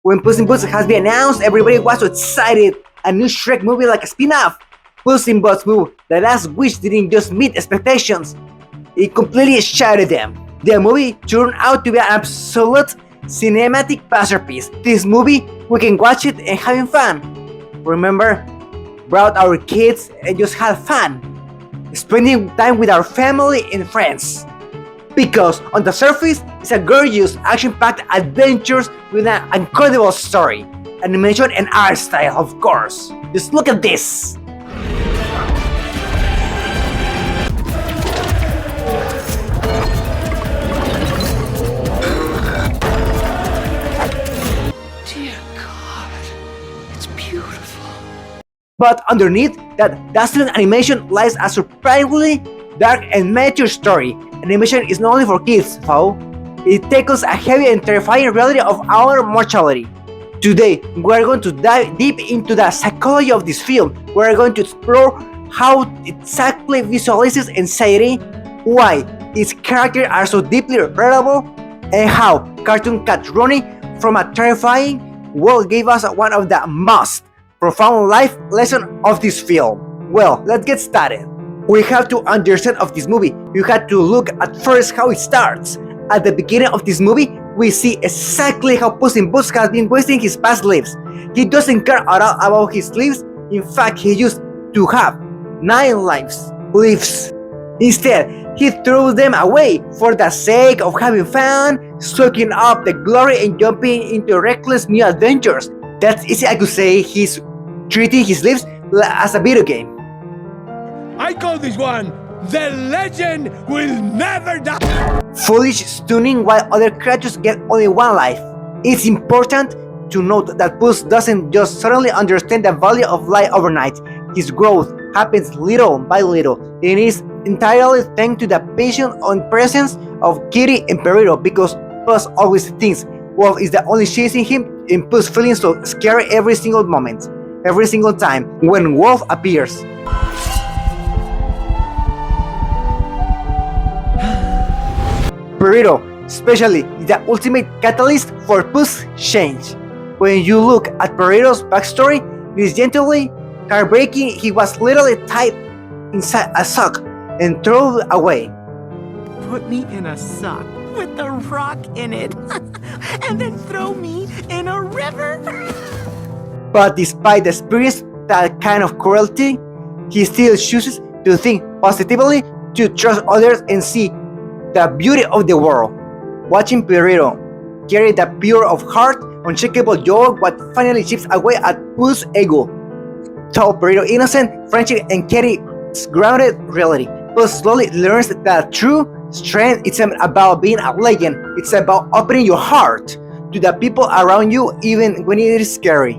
When Puss in Boots has been announced, everybody was so excited. A new Shrek movie like a spin-off. Puss in Boots movie, The Last Wish, didn't just meet expectations, it completely shattered them. The movie turned out to be an absolute cinematic masterpiece. This movie, we can watch it and having fun. Remember, brought our kids and just had fun, spending time with our family and friends. Because on the surface, it's a gorgeous, action-packed adventure with an incredible story, animation and art style, of course. Just look at this. Dear God, it's beautiful. But underneath that dazzling animation lies a surprisingly dark and mature story. Animation is not only for kids, though. It tackles a heavy and terrifying reality of our mortality. Today, we are going to dive deep into the psychology of this film. We are going to explore how it exactly visualizes anxiety, why its characters are so deeply relatable, and how cartoon cat running from a terrifying world gave us one of the most profound life lessons of this film. Well, let's get started. We have to understand of this movie. You have to look at first how it starts. At the beginning of this movie, we see exactly how Puss in Boots has been wasting his past lives. He doesn't care at all about his lives. In fact, he used to have 9 lives. Instead, he throws them away for the sake of having fun, soaking up the glory and jumping into reckless new adventures. That's easy, I could say he's treating his lives as a video game. I call this one, The Legend Will Never Die! Foolish, stunning, while other creatures get only 1 life. It's important to note that Puss doesn't just suddenly understand the value of life overnight. His growth happens little by little, and is entirely thanks to the patience and presence of Kitty and Perito, because Puss always thinks Wolf is the only chasing him, and Puss feeling so scary every single moment, every single time when Wolf appears. Perito, especially, is the ultimate catalyst for Puss' change. When you look at Perito's backstory, it is gently heartbreaking. He was literally tied inside a sock and thrown away. Put me in a sock with a rock in it, and then throw me in a river. But despite experiencing that kind of cruelty, he still chooses to think positively, to trust others and see the beauty of the world. Watching Perito carry the pure of heart, unshakable joy, what finally chips away at Puss' ego. Though Perito's innocent friendship and Kitty's grounded reality, Puss slowly learns that true strength isn't about being a legend, it's about opening your heart to the people around you even when it is scary.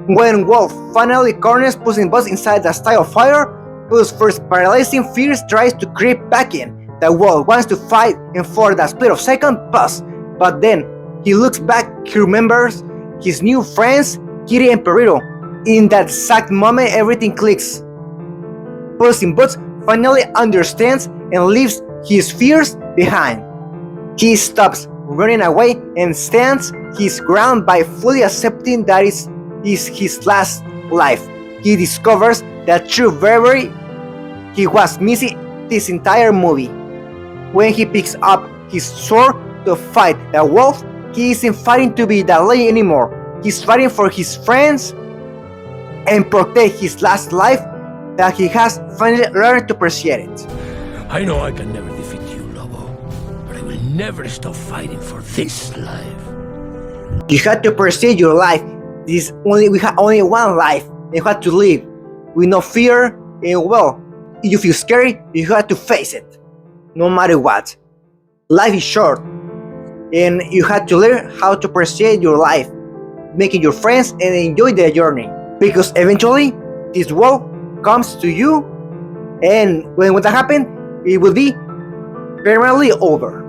When Wolf finally corners Puss in Boots inside the style of fire, Puss' first paralyzing fears tries to creep back in. The Wolf wants to fight, and for the split of second, Puss. But then he looks back, he remembers his new friends, Kitty and Perito. In that exact moment, everything clicks. Puss in Boots finally understands and leaves his fears behind. He stops running away and stands his ground by fully accepting that it is his last life. He discovers the true bravery he was missing this entire movie. When he picks up his sword to fight the wolf, he isn't fighting to be the legend anymore. He's fighting for his friends and protect his last life that he has finally learned to appreciate it. I know I can never defeat you, Lobo, but I will never stop fighting for this life. You have to appreciate your life. We have only 1 life. You have to live with no fear, and well, if you feel scary, you have to face it, no matter what. Life is short, and you have to learn how to appreciate your life, making your friends and enjoy the journey. Because eventually, this world comes to you, and when that happens, it will be permanently over.